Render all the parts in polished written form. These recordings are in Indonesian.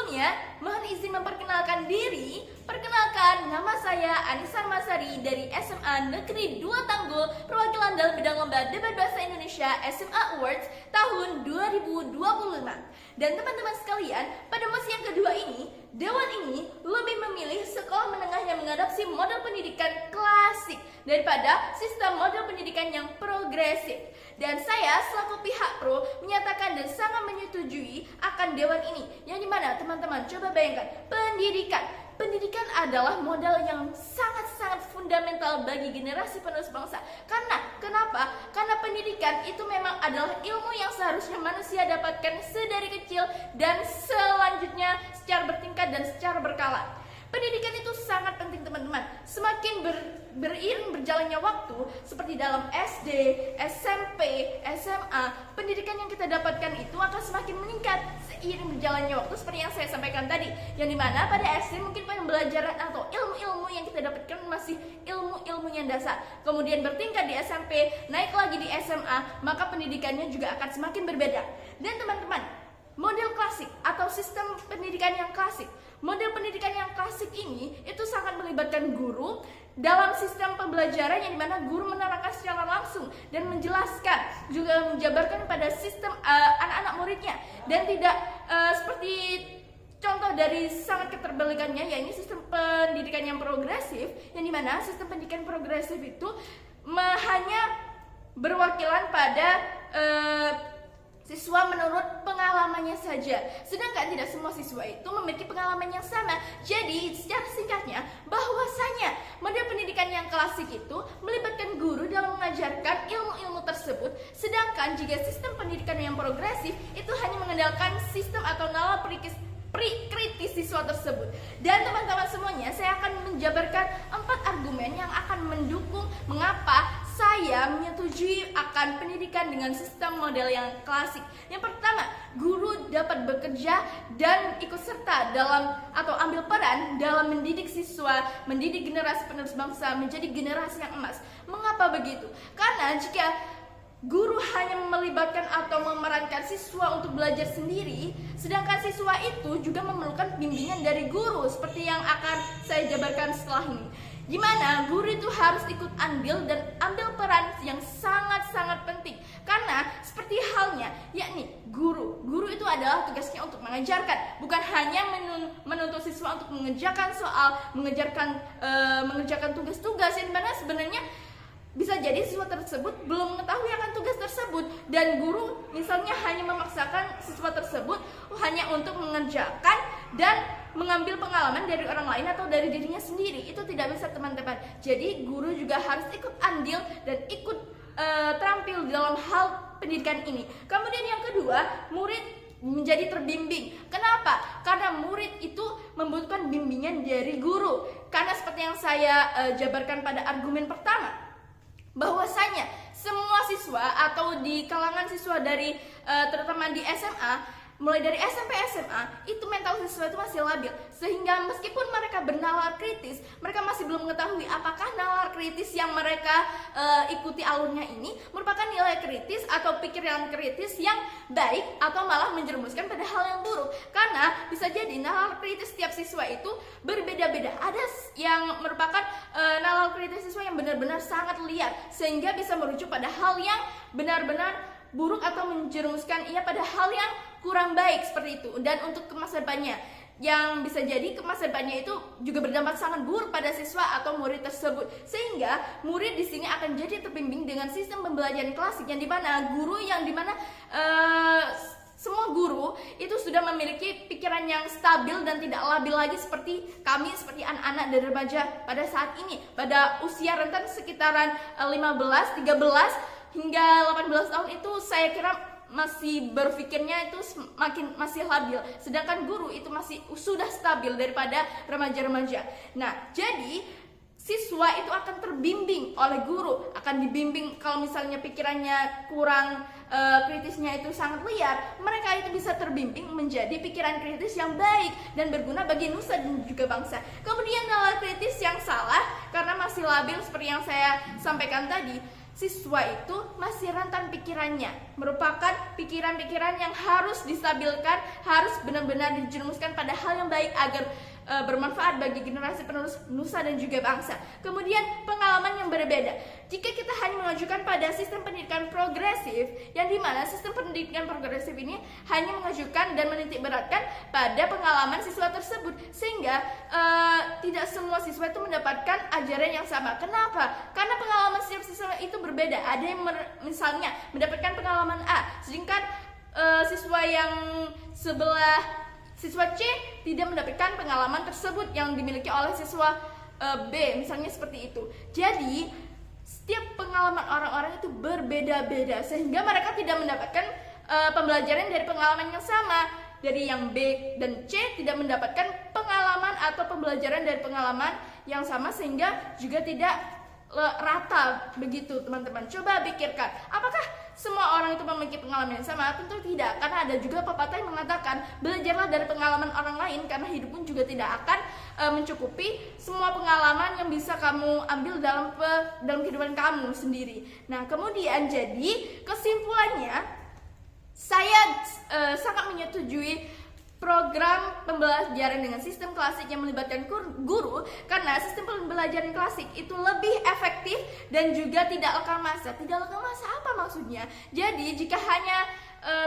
Sebelumnya, mohon izin memperkenalkan diri. Perkenalkan, nama saya Anissa Masari dari SMA Negeri 2 Tanggul, perwakilan dalam bidang lomba debat bahasa Indonesia SMA Awards tahun 2025. Dan teman-teman sekalian, pada musim yang kedua ini, Dewan ini lebih memilih sekolah menengah yang mengadopsi model pendidikan klasik daripada sistem model pendidikan yang progresif. Dan saya selaku pihak pro menyatakan dan sangat menyetujui akan Dewan ini. Yang dimana teman-teman coba bayangkan, Pendidikan adalah modal yang sangat-sangat fundamental bagi generasi penerus bangsa. Kenapa? Karena pendidikan itu memang adalah ilmu yang seharusnya manusia dapatkan sedari kecil dan selanjutnya secara bertingkat dan secara berkala. Pendidikan itu sangat penting teman-teman. Semakin beriring berjalannya waktu, seperti dalam SD, SMP, SMA, pendidikan yang kita dapatkan itu akan semakin meningkat seiring berjalannya waktu, seperti yang saya sampaikan tadi. Yang dimana pada SD mungkin pembelajaran atau ilmu-ilmu yang kita dapatkan masih ilmu-ilmu yang dasar. Kemudian bertingkat di SMP, naik lagi di SMA, maka pendidikannya juga akan semakin berbeda. Dan teman-teman, model klasik atau sistem pendidikan yang klasik, model pendidikan yang klasik ini itu sangat melibatkan guru dalam sistem pembelajaran yang dimana guru menerangkan secara langsung dan menjelaskan, juga menjabarkan pada sistem anak-anak muridnya, dan tidak seperti contoh dari sangat keterbalikannya, yaitu sistem pendidikan yang progresif, yang dimana sistem pendidikan progresif itu hanya berwakilan pada siswa menurut pengalamannya saja, sedangkan tidak semua siswa itu memiliki pengalaman yang sama. Jadi secara singkatnya, bahwasanya model pendidikan yang klasik itu melibatkan guru dalam mengajarkan ilmu-ilmu tersebut, sedangkan jika sistem pendidikan yang progresif itu hanya mengandalkan sistem atau nalar kritis siswa tersebut. Dan teman-teman semuanya, saya akan menjabarkan 4 argumen yang akan mendukung mengapa saya menyetujui akan pendidikan dengan sistem model yang klasik. Yang pertama, guru dapat bekerja dan ikut serta dalam atau ambil peran dalam mendidik siswa, mendidik generasi penerus bangsa menjadi generasi yang emas. Mengapa begitu? Karena jika guru hanya melibatkan atau memerankan siswa untuk belajar sendiri, sedangkan siswa itu juga memerlukan bimbingan dari guru, seperti yang akan saya jabarkan setelah ini. Gimana guru itu harus ikut andil dan ambil peran yang sangat-sangat penting. Karena seperti halnya, yakni guru itu adalah tugasnya untuk mengajarkan, bukan hanya menuntut siswa untuk mengerjakan soal, mengerjakan tugas-tugas yang mana sebenarnya bisa jadi siswa tersebut belum mengetahui akan tugas tersebut, dan guru misalnya hanya memaksakan siswa tersebut hanya untuk mengerjakan dan mengambil pengalaman dari orang lain atau dari dirinya sendiri. Itu tidak bisa teman-teman. Jadi guru juga harus ikut andil dan ikut terampil dalam hal pendidikan ini. Kemudian yang kedua, murid menjadi terbimbing. Kenapa? Karena murid itu membutuhkan bimbingan dari guru. Karena seperti yang saya jabarkan pada argumen pertama, bahwasanya semua siswa atau di kalangan siswa dari terutama di SMA, mulai dari SMP SMA, itu mental siswa itu masih labil, sehingga meskipun mereka bernalar kritis, mereka masih belum mengetahui apakah nalar kritis yang mereka ikuti alurnya ini merupakan nilai kritis atau pikiran kritis yang baik atau malah menjerumuskan pada hal yang buruk. Karena bisa jadi nalar kritis setiap siswa itu berbeda-beda. Ada yang merupakan nalar kritis siswa yang benar-benar sangat liar, sehingga bisa merujuk pada hal yang benar-benar buruk atau menjerumuskan ia pada hal yang kurang baik seperti itu. Dan untuk masa depannya, yang bisa jadi ke masa depannya itu juga berdampak sangat buruk pada siswa atau murid tersebut, sehingga murid di sini akan jadi terbimbing dengan sistem pembelajaran klasik, yang dimana guru semua guru itu sudah memiliki pikiran yang stabil dan tidak labil lagi seperti kami, seperti anak-anak dan remaja pada saat ini, pada usia rentan sekitaran 15, 13 hingga 18 tahun itu saya kira masih berpikirnya itu masih labil, sedangkan guru itu masih sudah stabil daripada remaja-remaja. Nah, jadi siswa itu akan terbimbing oleh guru, akan dibimbing. Kalau misalnya pikirannya kurang kritisnya itu sangat liar, mereka itu bisa terbimbing menjadi pikiran kritis yang baik dan berguna bagi nusa dan juga bangsa. Kemudian nalar kritis yang salah karena masih labil seperti yang saya sampaikan tadi, siswa itu masih rentan pikirannya, merupakan pikiran-pikiran yang harus distabilkan, harus benar-benar dijerumuskan pada hal yang baik agar bermanfaat bagi generasi penerus nusa dan juga bangsa. Kemudian pengalaman yang berbeda. Jika kita hanya mengajukan pada sistem pendidikan progresif, yang dimana sistem pendidikan progresif ini hanya mengajukan dan menitik beratkan pada pengalaman siswa tersebut, sehingga tidak semua siswa itu mendapatkan ajaran yang sama. Kenapa? Karena pengalaman setiap siswa itu berbeda. Ada yang misalnya mendapatkan pengalaman A, sedangkan siswa yang sebelah siswa C tidak mendapatkan pengalaman tersebut yang dimiliki oleh siswa B, misalnya seperti itu. Jadi setiap pengalaman orang-orang itu berbeda-beda, sehingga mereka tidak mendapatkan pembelajaran dari pengalaman yang sama. Dari yang B dan C tidak mendapatkan pengalaman atau pembelajaran dari pengalaman yang sama, sehingga juga tidak rata begitu teman-teman. Coba pikirkan, apakah semua orang itu memiliki pengalaman yang sama? Tentu tidak, karena ada juga pepatah yang mengatakan belajarlah dari pengalaman orang lain, karena hidup pun juga tidak akan mencukupi semua pengalaman yang bisa kamu ambil dalam kehidupan kamu sendiri. Nah, kemudian jadi kesimpulannya, saya sangat menyetujui program pembelajaran dengan sistem klasik yang melibatkan guru, karena sistem pembelajaran klasik itu lebih efektif dan juga tidak lekang masa. Tidak lekang masa apa maksudnya? Jadi jika hanya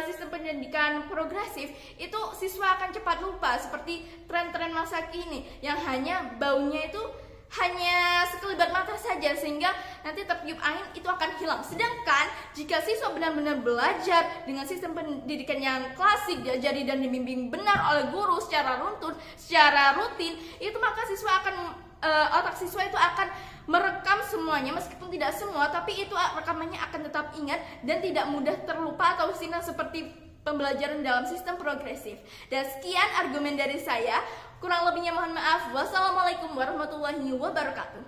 sistem pendidikan progresif, itu siswa akan cepat lupa, seperti tren-tren masa kini yang hanya baunya itu hanya sekelibat mata saja, sehingga nanti tertiup angin itu akan hilang. Sedangkan jika siswa benar-benar belajar dengan sistem pendidikan yang klasik, diajari dan dibimbing benar oleh guru secara rutin, itu maka siswa akan otak siswa itu akan merekam semuanya, meskipun tidak semua, tapi itu rekamannya akan tetap ingat dan tidak mudah terlupa atau hilang seperti pembelajaran dalam sistem progresif. Dan sekian argumen dari saya. Kurang lebihnya mohon maaf. Wassalamualaikum warahmatullahi wabarakatuh.